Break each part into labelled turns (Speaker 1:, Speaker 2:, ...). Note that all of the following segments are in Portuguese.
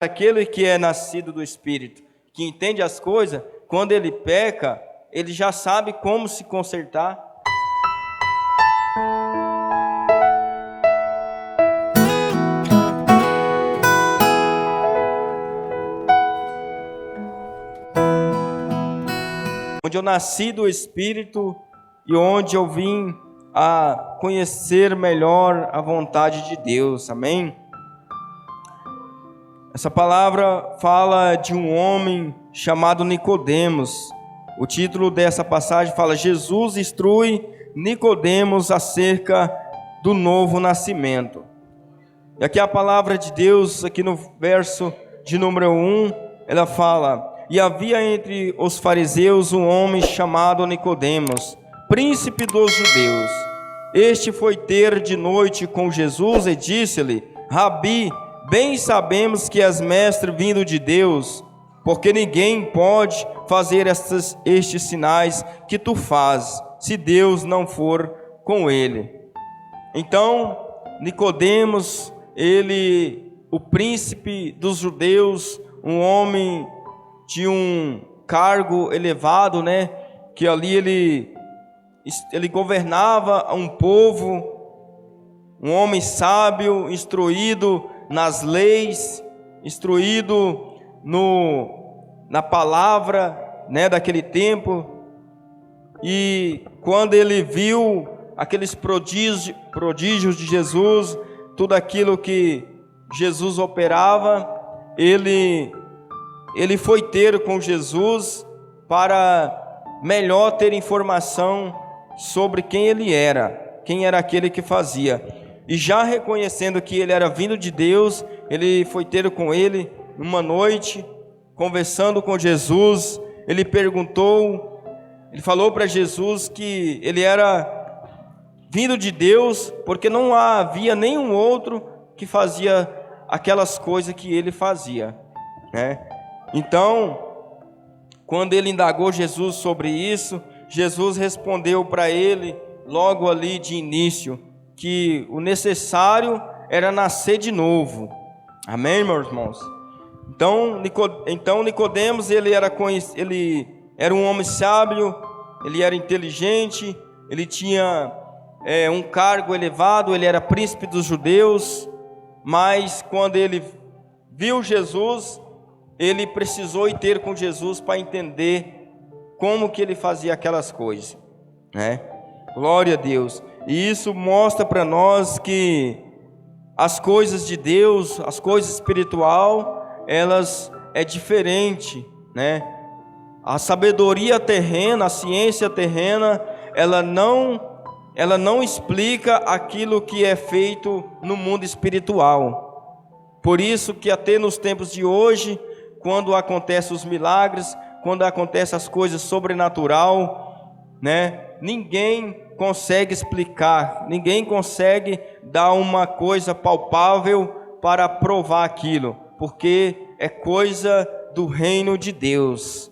Speaker 1: Aquele que é nascido do Espírito, que entende as coisas, quando ele peca, ele já sabe como se consertar. Onde eu nasci do Espírito e onde eu vim a conhecer melhor a vontade de Deus, amém? Essa palavra fala de um homem chamado Nicodemos. O título dessa passagem fala: Jesus instrui Nicodemos acerca do novo nascimento. E aqui a palavra de Deus, aqui no verso de número 1, ela fala: e havia entre os fariseus um homem chamado Nicodemos, príncipe dos judeus. Este foi ter de noite com Jesus e disse-lhe: Rabi, bem sabemos que és mestre vindo de Deus, porque ninguém pode fazer estes sinais que tu fazes, se Deus não for com ele. Então, Nicodemos, ele, o príncipe dos judeus, um homem de um cargo elevado, né? Que ali ele governava um povo, um homem sábio, instruído nas leis, instruído na palavra, né, daquele tempo. E quando ele viu aqueles prodígios de Jesus, tudo aquilo que Jesus operava, ele foi ter com Jesus para melhor ter informação sobre quem ele era, quem era aquele que fazia. E já reconhecendo que ele era vindo de Deus, ele foi ter com ele uma noite, conversando com Jesus. Ele falou para Jesus que ele era vindo de Deus, porque não havia nenhum outro que fazia aquelas coisas que ele fazia, né? Então, quando ele indagou Jesus sobre isso, Jesus respondeu para ele, logo ali de início, que o necessário era nascer de novo. Amém, meus irmãos? Então Nicodemos, ele era um homem sábio, ele era inteligente, ele tinha um cargo elevado, ele era príncipe dos judeus, mas quando ele viu Jesus, ele precisou ir ter com Jesus para entender como que ele fazia aquelas coisas, né? Glória a Deus. E isso mostra para nós que as coisas de Deus, as coisas espiritual, elas é diferente, né? A sabedoria terrena, a ciência terrena, ela não explica aquilo que é feito no mundo espiritual. Por isso que até nos tempos de hoje, quando acontecem os milagres, quando acontecem as coisas sobrenatural, né? Ninguém consegue explicar, ninguém consegue dar uma coisa palpável para provar aquilo, porque é coisa do reino de Deus.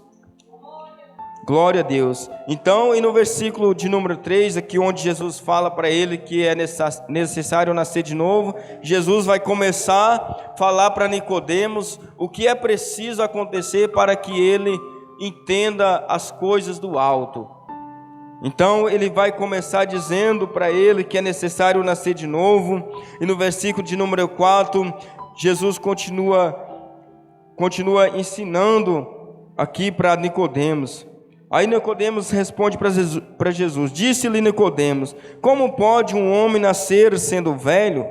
Speaker 1: Glória a Deus. Então, e no versículo de número 3, aqui onde Jesus fala para ele que é necessário nascer de novo, Jesus vai começar a falar para Nicodemos o que é preciso acontecer para que ele entenda as coisas do alto. Então ele vai começar dizendo para ele que é necessário nascer de novo. E no versículo de número 4, Jesus continua ensinando aqui para Nicodemos. Aí Nicodemos responde para Jesus: disse-lhe Nicodemos: como pode um homem nascer sendo velho?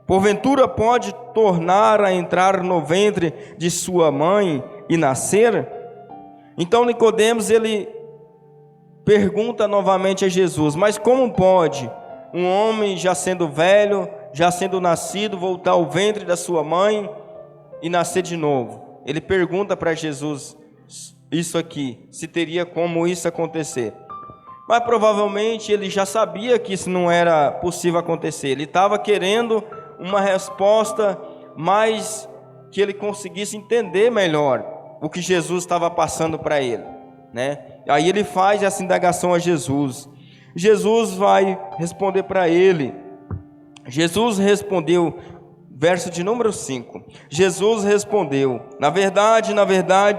Speaker 1: Porventura pode tornar a entrar no ventre de sua mãe e nascer? Então Nicodemos, ele pergunta novamente a Jesus: mas como pode um homem já sendo velho, já sendo nascido, voltar ao ventre da sua mãe e nascer de novo? Ele pergunta para Jesus isso aqui, se teria como isso acontecer. Mas provavelmente ele já sabia que isso não era possível acontecer. Ele estava querendo uma resposta mais que ele conseguisse entender melhor o que Jesus estava passando para ele, né? Aí ele faz essa indagação a Jesus. Jesus vai responder para ele. Jesus respondeu: verso de número 5. Jesus respondeu: na verdade,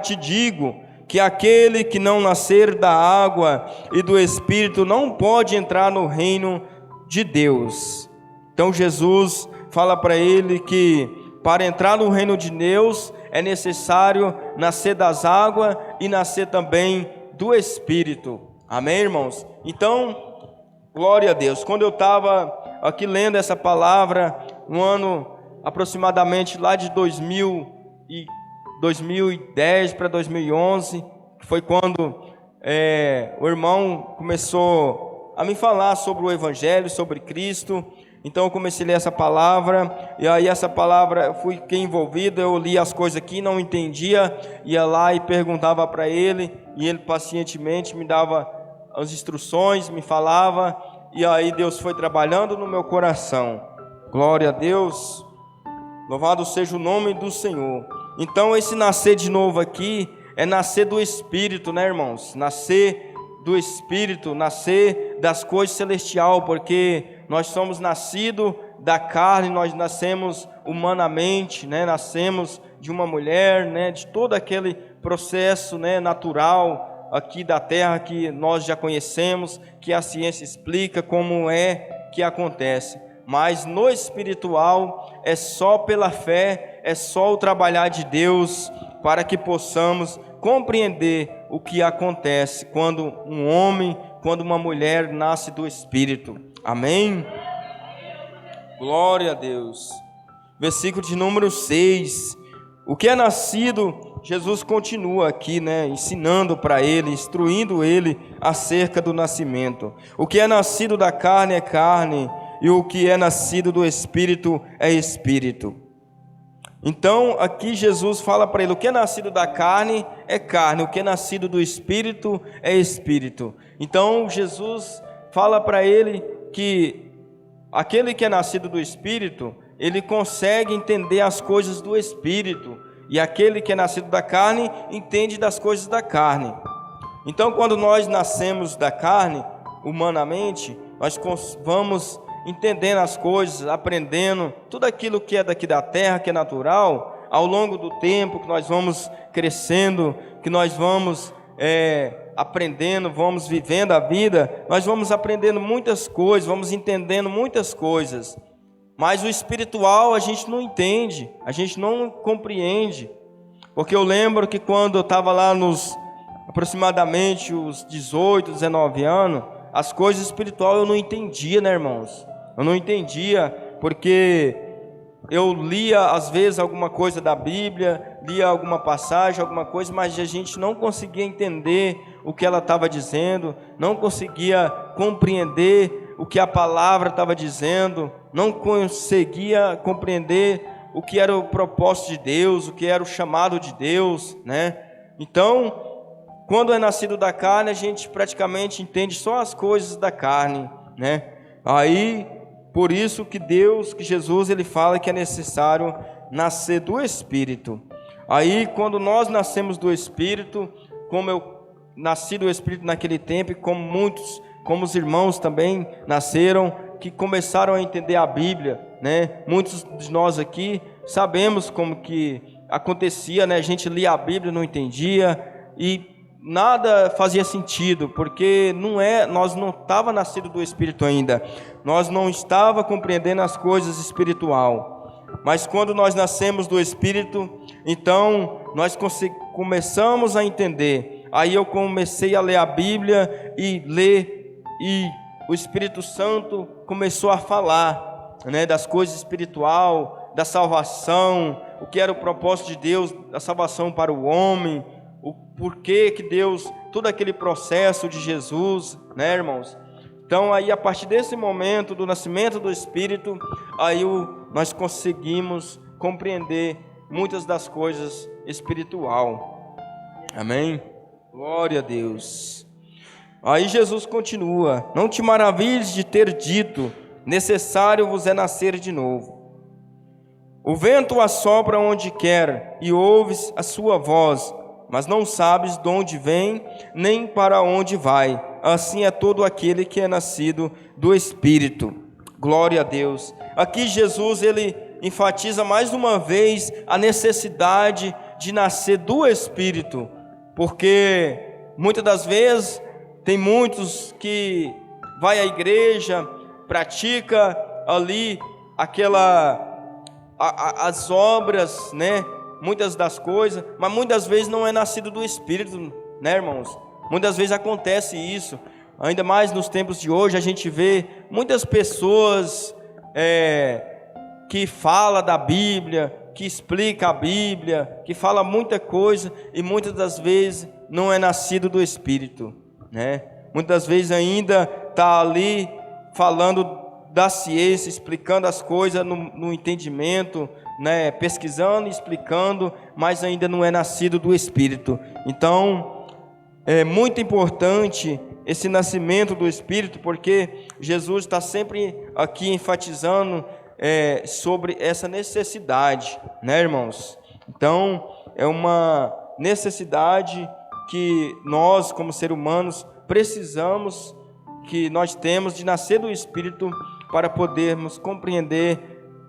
Speaker 1: te digo que aquele que não nascer da água e do Espírito não pode entrar no reino de Deus. Então Jesus fala para ele que para entrar no reino de Deus é necessário nascer das águas e nascer também do Espírito. Amém, irmãos? Então, glória a Deus. Quando eu estava aqui lendo essa palavra, no ano aproximadamente lá de 2010 para 2011, que foi quando o irmão começou a me falar sobre o Evangelho, sobre Cristo. Então eu comecei a ler essa palavra, e aí essa palavra eu fiquei envolvido, eu li as coisas aqui, não entendia, ia lá e perguntava para ele, e ele pacientemente me dava as instruções, me falava, e aí Deus foi trabalhando no meu coração. Glória a Deus, louvado seja o nome do Senhor. Então esse nascer de novo aqui é nascer do Espírito, né, irmãos? Nascer do Espírito, nascer das coisas celestiais, porque nós somos nascidos da carne, nós nascemos humanamente, né? Nascemos de uma mulher, né? De todo aquele processo, né? Natural aqui da terra que nós já conhecemos, que a ciência explica como é que acontece. Mas no espiritual é só pela fé, é só o trabalhar de Deus para que possamos compreender o que acontece quando um homem, quando uma mulher nasce do Espírito. Amém? Glória a Deus. Versículo de número 6. O que é nascido, Jesus continua aqui, né, ensinando para ele, instruindo ele acerca do nascimento. O que é nascido da carne é carne, e o que é nascido do Espírito é Espírito. Então aqui Jesus fala para ele: o que é nascido da carne é carne, o que é nascido do Espírito é Espírito. Então Jesus fala para ele que aquele que é nascido do Espírito, ele consegue entender as coisas do Espírito, e aquele que é nascido da carne entende das coisas da carne. Então quando nós nascemos da carne, humanamente, nós vamos entendendo as coisas, aprendendo tudo aquilo que é daqui da terra, que é natural. Ao longo do tempo que nós vamos crescendo, que nós vamos aprendendo, vamos vivendo a vida, nós vamos aprendendo muitas coisas, vamos entendendo muitas coisas. Mas o espiritual a gente não entende, a gente não compreende. Porque eu lembro que quando eu estava lá nos aproximadamente os 18, 19 anos, as coisas espirituais eu não entendia, né, irmãos? Eu não entendia, porque eu lia às vezes alguma coisa da Bíblia, lia alguma passagem, alguma coisa, mas a gente não conseguia entender o que ela estava dizendo, não conseguia compreender o que a palavra estava dizendo, não conseguia compreender o que era o propósito de Deus, o que era o chamado de Deus, né? Então, quando é nascido da carne, a gente praticamente entende só as coisas da carne, né? Aí, por isso que Jesus, ele fala que é necessário nascer do Espírito. Aí, quando nós nascemos do Espírito, como eu nasci do Espírito naquele tempo, e como os irmãos também nasceram, que começaram a entender a Bíblia, né? Muitos de nós aqui sabemos como que acontecia, né? A gente lia a Bíblia, não entendia, e nada fazia sentido, porque nós não estava nascido do Espírito ainda, nós não estava compreendendo as coisas espiritual. Mas quando nós nascemos do Espírito, então nós começamos a entender. Aí eu comecei a ler a Bíblia e o Espírito Santo começou a falar, né, das coisas espiritual, da salvação, o que era o propósito de Deus, da salvação para o homem, o porquê que Deus, todo aquele processo de Jesus, né, irmãos? Então aí a partir desse momento do nascimento do Espírito, aí nós conseguimos compreender muitas das coisas espiritual. Amém? Glória a Deus. Aí Jesus continua: não te maravilhes de ter dito, necessário vos é nascer de novo. O vento assopra onde quer, e ouves a sua voz, mas não sabes de onde vem, nem para onde vai. Assim é todo aquele que é nascido do Espírito. Glória a Deus. Aqui Jesus, ele enfatiza mais uma vez a necessidade de nascer do Espírito, porque muitas das vezes tem muitos que vai à igreja, pratica ali as obras, né? Muitas das coisas, mas muitas vezes não é nascido do Espírito, né, irmãos? Muitas vezes acontece isso, ainda mais nos tempos de hoje. A gente vê muitas pessoas que falam da Bíblia, que explica a Bíblia, que fala muita coisa, e muitas das vezes não é nascido do Espírito, né? Muitas vezes ainda está ali falando da ciência, explicando as coisas no entendimento, né? Pesquisando e explicando, mas ainda não é nascido do Espírito. Então, é muito importante esse nascimento do Espírito, porque Jesus está sempre aqui enfatizando sobre essa necessidade, né, irmãos? Então, é uma necessidade que nós, como seres humanos, precisamos, que nós temos de nascer do Espírito para podermos compreender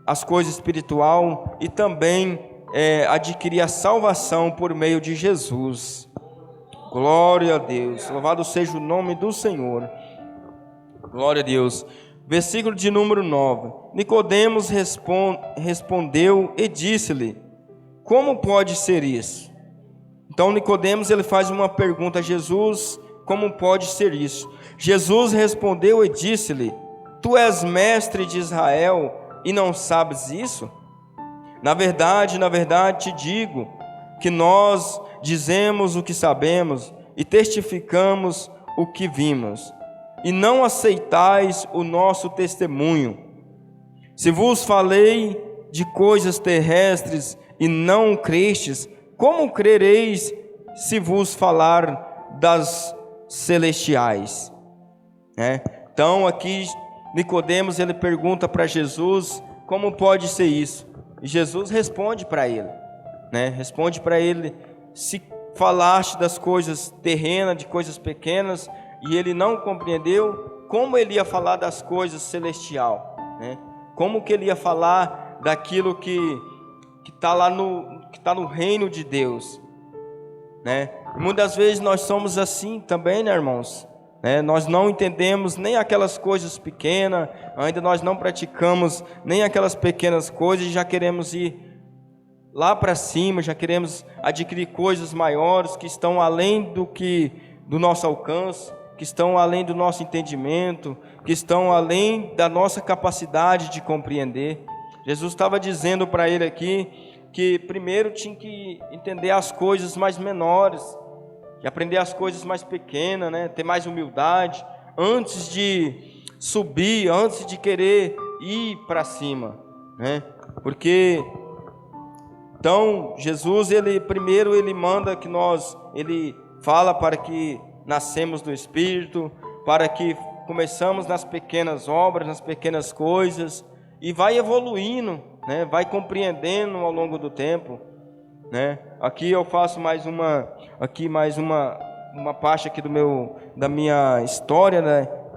Speaker 1: as coisas espirituais e também adquirir a salvação por meio de Jesus. Glória a Deus, louvado seja o nome do Senhor. Glória a Deus. Versículo de número 9. Nicodemos respondeu e disse-lhe: como pode ser isso? Então Nicodemos ele faz uma pergunta a Jesus: como pode ser isso? Jesus respondeu e disse-lhe: tu és mestre de Israel e não sabes isso? Na verdade te digo que nós dizemos o que sabemos e testificamos o que vimos, e não aceitais o nosso testemunho. Se vos falei de coisas terrestres e não crestes, como crereis se vos falar das celestiais? Então aqui Nicodemos ele pergunta para Jesus como pode ser isso, e Jesus responde para ele, responde para ele: se falaste das coisas terrenas, de coisas pequenas, e ele não compreendeu, como ele ia falar das coisas celestial, como que ele ia falar daquilo que está lá que está no reino de Deus, E muitas vezes nós somos assim também, né, irmãos? Nós não entendemos nem aquelas coisas pequenas, ainda nós não praticamos nem aquelas pequenas coisas, e já queremos ir lá para cima, já queremos adquirir coisas maiores que estão além do nosso alcance, que estão além do nosso entendimento, que estão além da nossa capacidade de compreender. Jesus estava dizendo para ele aqui que primeiro tinha que entender as coisas mais menores, e aprender as coisas mais pequenas, ter mais humildade, antes de subir, antes de querer ir para cima, Porque então Jesus primeiro ele manda que ele fala para que nascemos do Espírito, para que começamos nas pequenas obras, nas pequenas coisas, e vai evoluindo, vai compreendendo ao longo do tempo, Aqui eu faço mais uma parte aqui da minha história,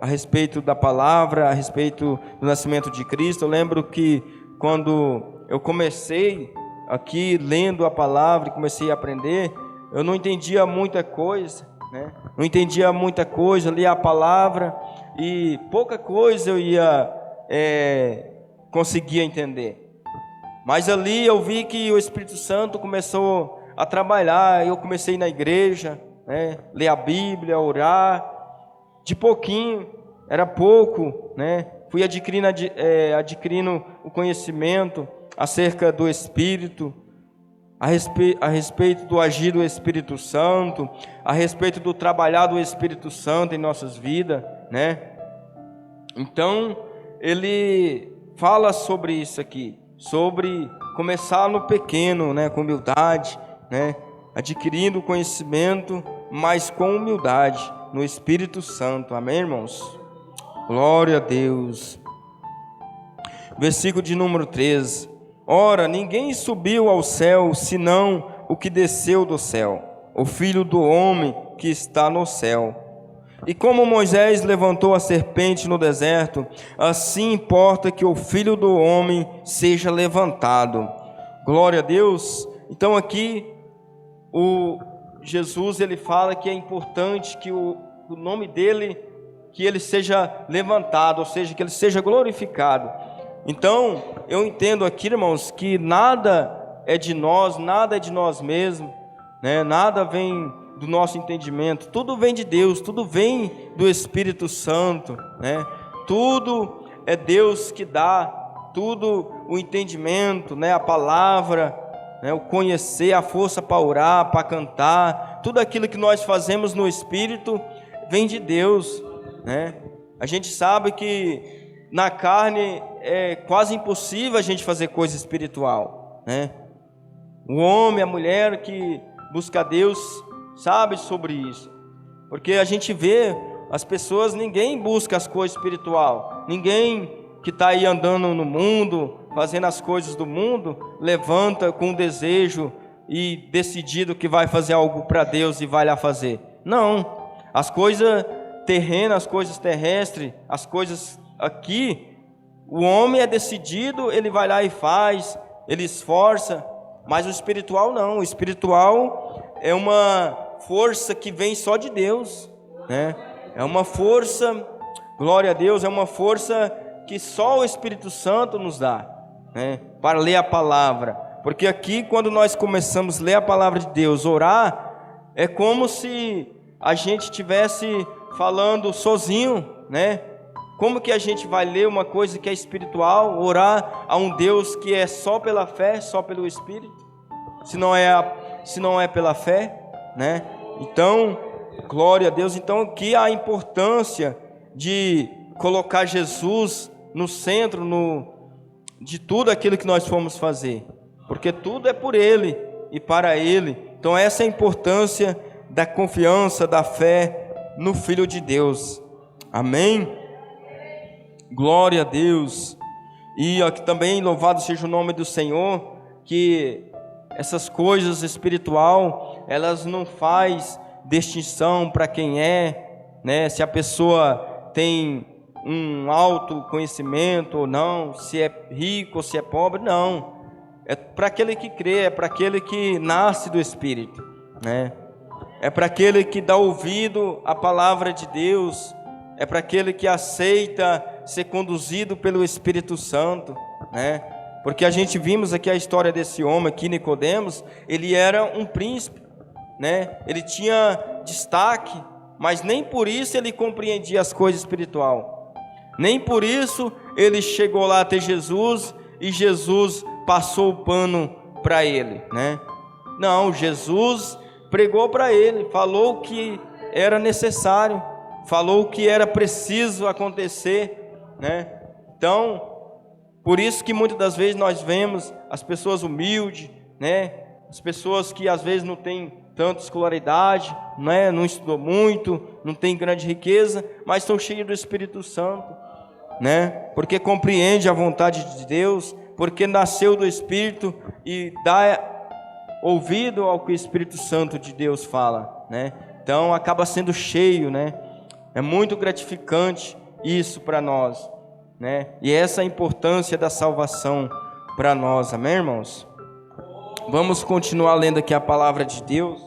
Speaker 1: a respeito da palavra, a respeito do nascimento de Cristo. Eu lembro que quando eu comecei aqui lendo a palavra e comecei a aprender, eu não entendia muita coisa, não entendia muita coisa, lia a palavra e pouca coisa eu conseguia entender. Mas ali eu vi que o Espírito Santo começou a trabalhar. Eu comecei a ir na igreja, ler a Bíblia, orar, de pouquinho, era pouco, fui adquirindo o conhecimento acerca do Espírito, a respeito do agir do Espírito Santo, a respeito do trabalhar do Espírito Santo em nossas vidas, Então, ele fala sobre isso aqui, sobre começar no pequeno, com humildade, adquirindo conhecimento, mas com humildade, no Espírito Santo, amém, irmãos? Glória a Deus. Versículo de número 13. Ora, ninguém subiu ao céu, senão o que desceu do céu, o Filho do homem que está no céu. E como Moisés levantou a serpente no deserto, assim importa que o Filho do Homem seja levantado. Glória a Deus. Então aqui o Jesus, ele fala que é importante que o nome dele, que ele seja levantado, ou seja, que ele seja glorificado. Então eu entendo aqui, irmãos, que nada é de nós, nada é de nós mesmos, né? Nada vem do nosso entendimento, tudo vem de Deus, tudo vem do Espírito Santo, né? Tudo é Deus que dá, tudo o entendimento, né? A palavra, né? O conhecer, a força para orar, para cantar, tudo aquilo que nós fazemos no Espírito vem de Deus, né? A gente sabe que na carne é quase impossível a gente fazer coisa espiritual, né? O homem, a mulher que busca a Deus sabe sobre isso, porque a gente vê as pessoas, ninguém busca as coisas espiritual, ninguém que está aí andando no mundo, fazendo as coisas do mundo, levanta com desejo e decidido que vai fazer algo para Deus e vai lá fazer. Não, as coisas terrenas, as coisas terrestres, as coisas aqui, o homem é decidido, ele vai lá e faz, ele esforça, mas o espiritual não. O espiritual é uma força que vem só de Deus, né? É uma força, glória a Deus, é uma força que só o Espírito Santo nos dá, né? Para ler a palavra. Porque aqui, quando nós começamos a ler a palavra de Deus, orar, é como se a gente estivesse falando sozinho, né? Como que a gente vai ler uma coisa que é espiritual, orar a um Deus que é só pela fé, só pelo Espírito, se não é pela fé, né? Então, glória a Deus. Então aqui a importância de colocar Jesus no centro de tudo aquilo que nós formos fazer, porque tudo é por Ele e para Ele. Então essa é a importância da confiança, da fé no Filho de Deus. Amém? Glória a Deus. E aqui também louvado seja o nome do Senhor, que essas coisas espiritual, elas não faz distinção para quem é, né? Se a pessoa tem um alto conhecimento ou não, se é rico ou se é pobre, não. É para aquele que crê, é para aquele que nasce do Espírito, né? É para aquele que dá ouvido à palavra de Deus, é para aquele que aceita ser conduzido pelo Espírito Santo, né? Porque a gente vimos aqui a história desse homem aqui, Nicodemos. Ele era um príncipe, né? Ele tinha destaque, mas nem por isso ele compreendia as coisas espirituais. Nem por isso ele chegou lá até Jesus e Jesus passou o pano para ele, né? Não, Jesus pregou para ele, falou o que era necessário, falou o que era preciso acontecer, né? Então, por isso que muitas das vezes nós vemos as pessoas humildes, né? As pessoas que às vezes não têm tanta escolaridade, né? Não estudou muito, não tem grande riqueza, mas estão cheios do Espírito Santo, né? Porque compreende a vontade de Deus, porque nasceu do Espírito e dá ouvido ao que o Espírito Santo de Deus fala, né? Então acaba sendo cheio, né? É muito gratificante isso para nós, né? E essa é a importância da salvação para nós, amém, irmãos? Vamos continuar lendo aqui a palavra de Deus.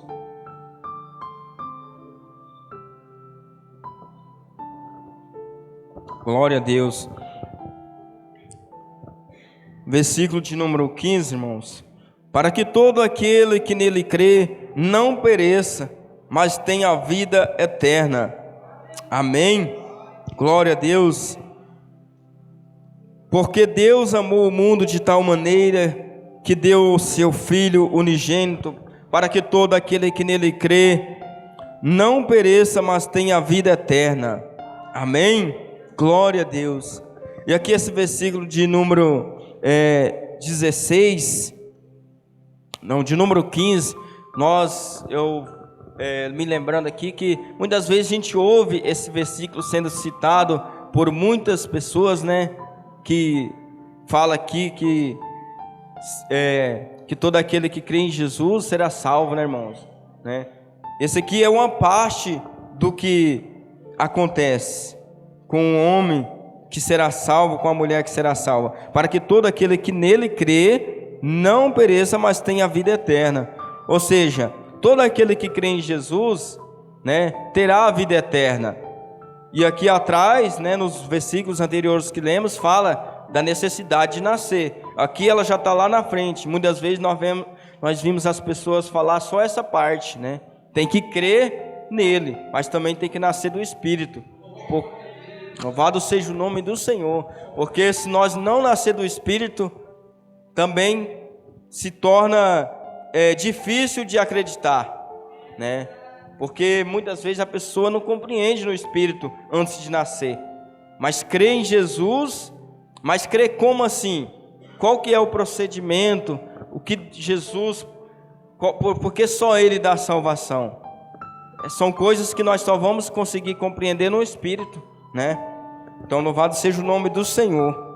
Speaker 1: Glória a Deus. Versículo de número 15, irmãos. Para que todo aquele que nele crê não pereça, mas tenha a vida eterna. Amém. Glória a Deus. Porque Deus amou o mundo de tal maneira que deu o seu Filho unigênito, para que todo aquele que nele crê não pereça, mas tenha a vida eterna. Amém? Glória a Deus. E aqui esse versículo de número de número 15, me lembrando aqui que muitas vezes a gente ouve esse versículo sendo citado por muitas pessoas, né? Que fala aqui que todo aquele que crê em Jesus será salvo, né, irmãos? Né? Esse aqui é uma parte do que acontece com o homem que será salvo, com a mulher que será salva, para que todo aquele que nele crê não pereça, mas tenha vida eterna. Ou seja, todo aquele que crê em Jesus, né, terá a vida eterna. E aqui atrás, né, nos versículos anteriores que lemos, fala da necessidade de nascer. Aqui ela já está lá na frente. Muitas vezes nós vimos as pessoas falar só essa parte, né? Tem que crer nele, mas também tem que nascer do Espírito. Louvado seja o nome do Senhor, porque se nós não nascer do Espírito, também se torna difícil de acreditar, né? Porque muitas vezes a pessoa não compreende no Espírito antes de nascer, mas crê em Jesus, mas crê como assim? Qual que é o procedimento? O que Jesus, porque só Ele dá salvação? São coisas que nós só vamos conseguir compreender no Espírito, né? Então louvado seja o nome do Senhor,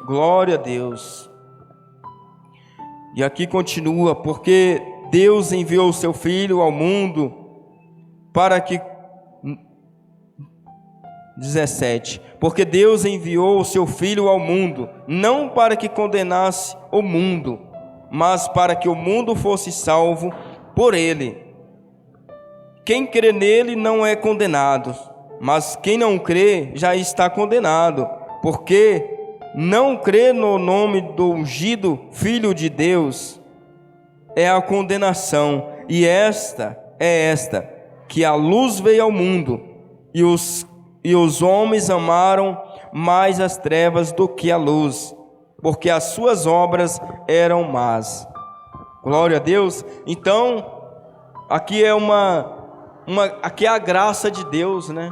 Speaker 1: glória a Deus. E aqui continua, porque Deus enviou o seu Filho ao mundo para que 17, porque Deus enviou o seu Filho ao mundo, não para que condenasse o mundo, mas para que o mundo fosse salvo por ele. Quem crê nele não é condenado, mas quem não crê já está condenado, porque não crê no nome do ungido Filho de Deus. É a condenação, e esta, que a luz veio ao mundo, e os homens amaram mais as trevas do que a luz, porque as suas obras eram más. Glória a Deus. Então, aqui é aqui é a graça de Deus, né?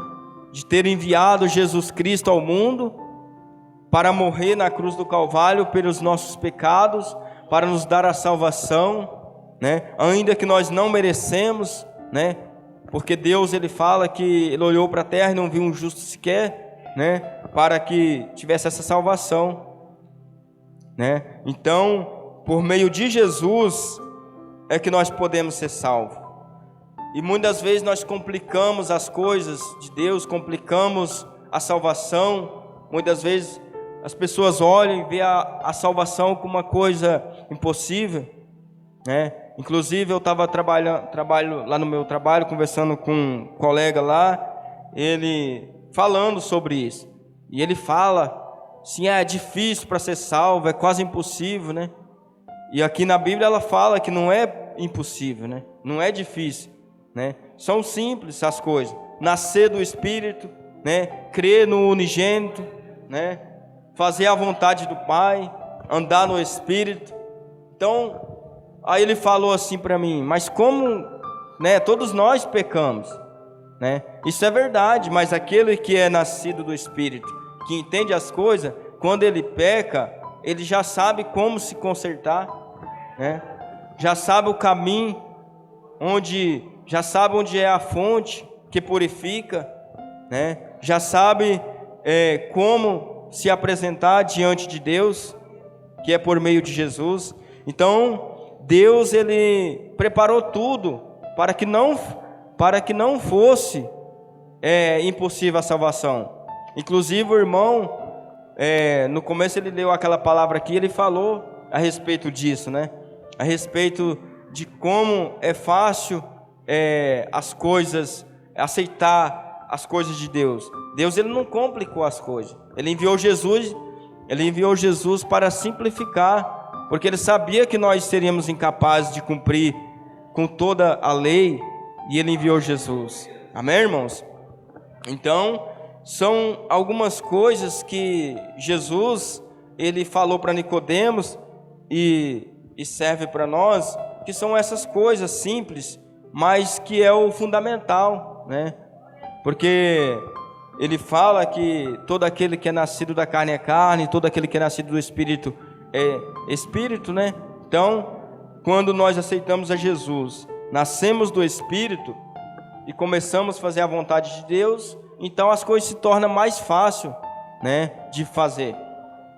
Speaker 1: De ter enviado Jesus Cristo ao mundo para morrer na cruz do Calvário pelos nossos pecados, para nos dar a salvação, né? Ainda que nós não merecemos, né? Porque Deus, ele fala que ele olhou para a terra e não viu um justo sequer, né? Para que tivesse essa salvação, né? Então, por meio de Jesus é que nós podemos ser salvos. E muitas vezes nós complicamos as coisas de Deus, complicamos a salvação. Muitas vezes as pessoas olham e veem a salvação como uma coisa impossível, né? Inclusive eu estava trabalho lá no meu trabalho, conversando com um colega lá, ele falando sobre isso. E ele fala, sim, é difícil para ser salvo, é quase impossível, né? E aqui na Bíblia ela fala que não é impossível, né? Não é difícil, né? São simples as coisas. Nascer do Espírito, né? Crer no unigênito, né? Fazer a vontade do Pai, andar no Espírito. Então, aí ele falou assim para mim, mas como, né, todos nós pecamos, né? Isso é verdade, mas aquele que é nascido do Espírito, que entende as coisas, quando ele peca, ele já sabe como se consertar, né? Já sabe o caminho, já sabe onde é a fonte que purifica, né? Já sabe como se apresentar diante de Deus, que é por meio de Jesus. Então, Deus, ele preparou tudo para que não fosse impossível a salvação. Inclusive o irmão, no começo ele leu aquela palavra aqui, ele falou a respeito disso, né? A respeito de como é fácil as coisas, aceitar as coisas de Deus. Deus, ele não complicou as coisas. Ele enviou Jesus para simplificar, porque ele sabia que nós seríamos incapazes de cumprir com toda a lei, e ele enviou Jesus. Amém, irmãos? Então, são algumas coisas que Jesus, ele falou para Nicodemos e serve para nós, que são essas coisas simples, mas que é o fundamental, né? Porque ele fala que todo aquele que é nascido da carne é carne, todo aquele que é nascido do Espírito é Espírito, né? Então, quando nós aceitamos a Jesus, nascemos do Espírito e começamos a fazer a vontade de Deus, então as coisas se tornam mais fácil, né, de fazer.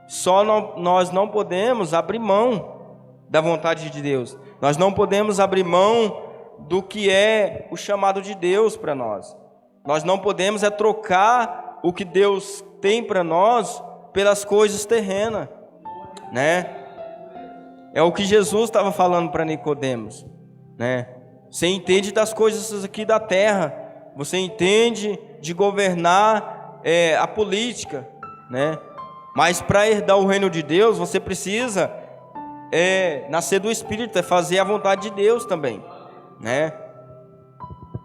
Speaker 1: Só nós não podemos abrir mão da vontade de Deus. Nós não podemos abrir mão do que é o chamado de Deus para nós. Nós não podemos trocar o que Deus tem para nós pelas coisas terrenas, né? É o que Jesus estava falando para Nicodemos, né? Você entende das coisas aqui da terra, você entende de governar a política, né? Mas para herdar o reino de Deus, você precisa nascer do Espírito, fazer a vontade de Deus também, né?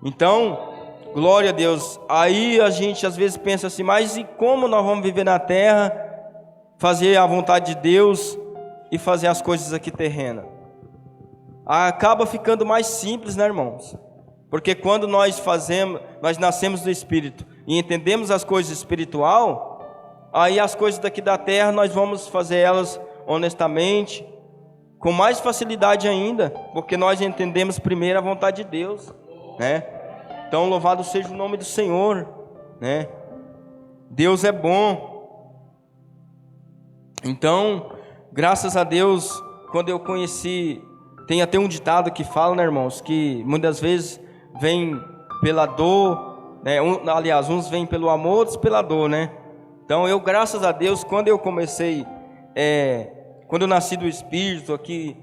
Speaker 1: Então, glória a Deus. Aí a gente às vezes pensa assim, mas e como nós vamos viver na terra, fazer a vontade de Deus e fazer as coisas aqui terrenas? Acaba ficando mais simples, né, irmãos? Porque quando nós nascemos do Espírito e entendemos as coisas espiritual, aí as coisas daqui da terra nós vamos fazer elas honestamente, com mais facilidade ainda, porque nós entendemos primeiro a vontade de Deus, né? Então louvado seja o nome do Senhor, né? Deus é bom. Então, graças a Deus, quando eu conheci, tem até um ditado que fala, né, irmãos, que muitas vezes vem pela dor, né? Aliás, uns vêm pelo amor, outros pela dor, né? Então eu, graças a Deus, quando eu comecei, quando eu nasci do Espírito aqui,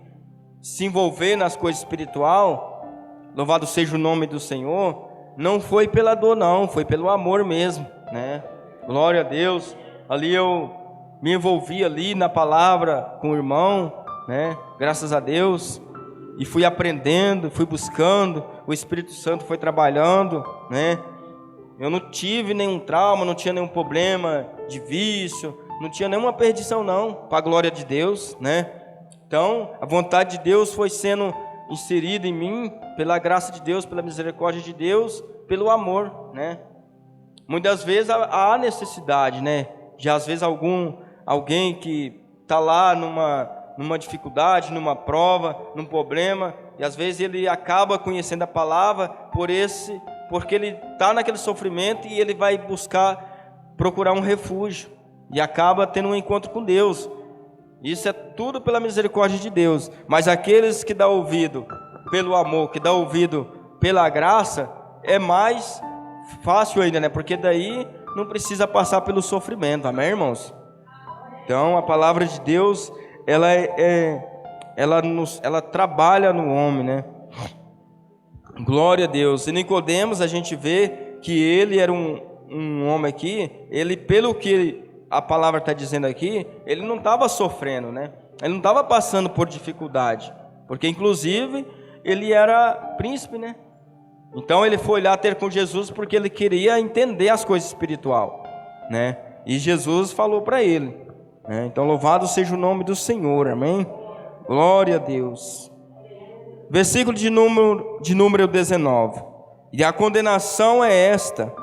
Speaker 1: se envolver nas coisas espiritual, louvado seja o nome do Senhor, não foi pela dor não, foi pelo amor mesmo, né? Glória a Deus. Ali eu me envolvi ali na palavra com o irmão, né? Graças a Deus. E fui aprendendo, fui buscando, o Espírito Santo foi trabalhando, né? Eu não tive nenhum trauma, não tinha nenhum problema de vício, não tinha nenhuma perdição não, para a glória de Deus, né? Então, a vontade de Deus foi sendo inserida em mim, pela graça de Deus, pela misericórdia de Deus, pelo amor, né? Muitas vezes há necessidade, né? De às vezes alguém que está lá numa dificuldade, numa prova, num problema, e às vezes ele acaba conhecendo a palavra porque ele está naquele sofrimento e ele vai procurar um refúgio e acaba tendo um encontro com Deus. Isso é tudo pela misericórdia de Deus. Mas aqueles que dão ouvido pelo amor, que dão ouvido pela graça, é mais fácil ainda, né? Porque daí não precisa passar pelo sofrimento, amém, irmãos? Então a palavra de Deus, ela trabalha no homem, né? Glória a Deus. E Nicodemos, a gente vê que ele era um homem aqui, ele, pelo que a palavra está dizendo aqui, ele não estava sofrendo, né? Ele não estava passando por dificuldade, porque inclusive ele era príncipe, né? Então ele foi lá ter com Jesus porque ele queria entender as coisas espirituais, né? E Jesus falou para ele, né? Então louvado seja o nome do Senhor, amém? Glória a Deus. Versículo de número 19. E a condenação é esta,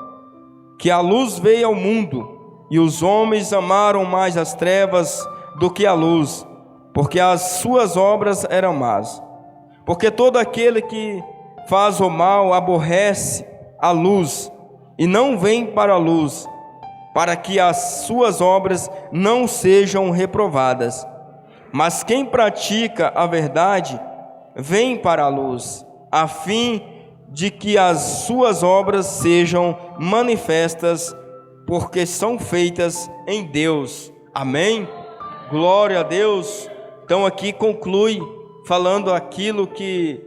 Speaker 1: que a luz veio ao mundo, e os homens amaram mais as trevas do que a luz, porque as suas obras eram más. Porque todo aquele que faz o mal aborrece a luz, e não vem para a luz, para que as suas obras não sejam reprovadas. Mas quem pratica a verdade vem para a luz, a fim de que as suas obras sejam manifestas, porque são feitas em Deus. Amém? Glória a Deus. Então aqui conclui falando aquilo que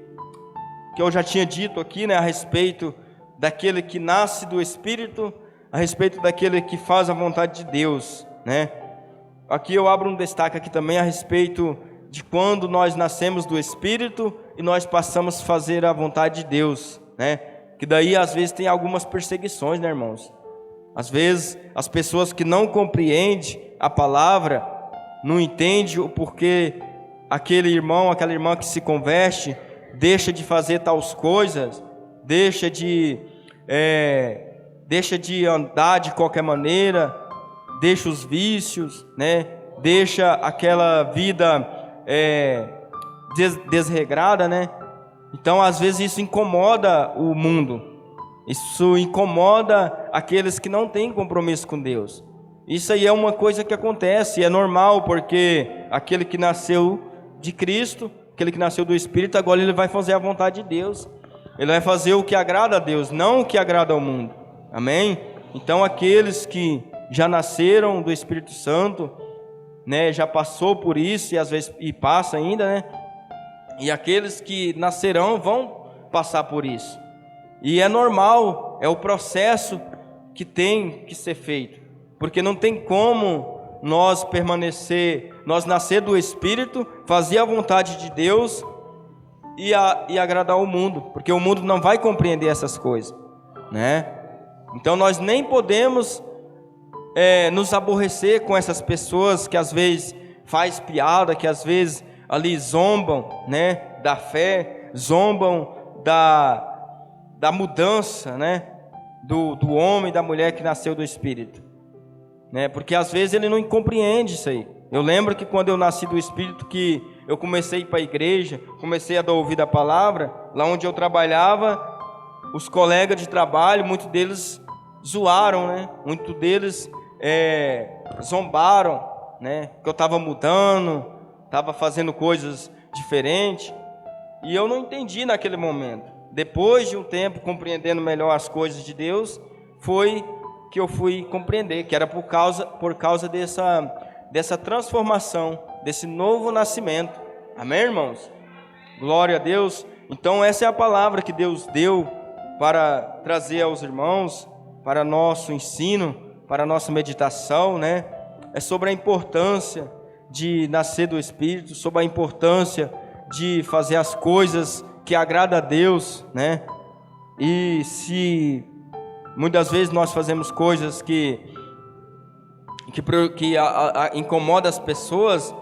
Speaker 1: eu já tinha dito aqui, né, a respeito daquele que nasce do Espírito, a respeito daquele que faz a vontade de Deus, né? Aqui eu abro um destaque aqui também a respeito de quando nós nascemos do Espírito e nós passamos a fazer a vontade de Deus, né? Que daí às vezes tem algumas perseguições, né, irmãos? Às vezes as pessoas que não compreendem a palavra, não entendem o porquê aquele irmão, aquela irmã que se converte, deixa de fazer tais coisas, deixa de andar de qualquer maneira, deixa os vícios, né? Deixa aquela vida desregrada, né? Então às vezes isso incomoda o mundo, isso incomoda aqueles que não têm compromisso com Deus. Isso aí é uma coisa que acontece, é normal, porque aquele que nasceu de Cristo, aquele que nasceu do Espírito, agora ele vai fazer a vontade de Deus, ele vai fazer o que agrada a Deus, não o que agrada ao mundo, Amém? Então aqueles que já nasceram do Espírito Santo, né, já passou por isso e às vezes passa ainda, né? E aqueles que nascerão vão passar por isso. E é normal, é o processo que tem que ser feito, porque não tem como nós nascer do Espírito, fazer a vontade de Deus e agradar o mundo, porque o mundo não vai compreender essas coisas, né? Então nós nem podemos nos aborrecer com essas pessoas que às vezes faz piada, que às vezes ali zombam, né, da fé, zombam da mudança, né, do homem e da mulher que nasceu do Espírito, né? Porque às vezes ele não compreende isso aí. Eu lembro que quando eu nasci do Espírito, que eu comecei a ir para a igreja, comecei a dar ouvido à palavra, lá onde eu trabalhava, os colegas de trabalho, muitos deles zoaram, né? Muitos deles zombaram, né? Que eu estava mudando, estava fazendo coisas diferentes, e eu não entendi naquele momento. Depois de um tempo compreendendo melhor as coisas de Deus, foi que eu fui compreender que era por causa dessa transformação, desse novo nascimento. Amém, irmãos? Glória a Deus. Então essa é a palavra que Deus deu para trazer aos irmãos, para nosso ensino, para nossa meditação, né? É sobre a importância de nascer do Espírito, sobre a importância de fazer as coisas que agrada a Deus, né? E se muitas vezes nós fazemos coisas que incomoda as pessoas,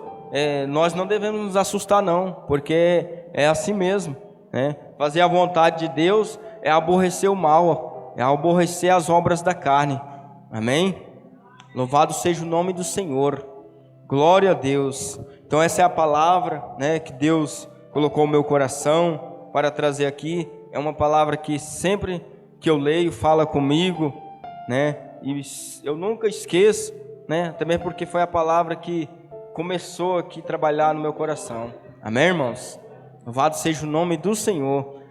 Speaker 1: nós não devemos nos assustar não, porque é assim mesmo, né? Fazer a vontade de Deus é aborrecer o mal, é aborrecer as obras da carne. Amém? Louvado seja o nome do Senhor. Glória a Deus. Então essa é a palavra, né, que Deus colocou no meu coração para trazer aqui. É uma palavra que sempre que eu leio fala comigo, né? E eu nunca esqueço, né? Também porque foi a palavra que começou aqui a trabalhar no meu coração. Amém, irmãos? Louvado seja o nome do Senhor.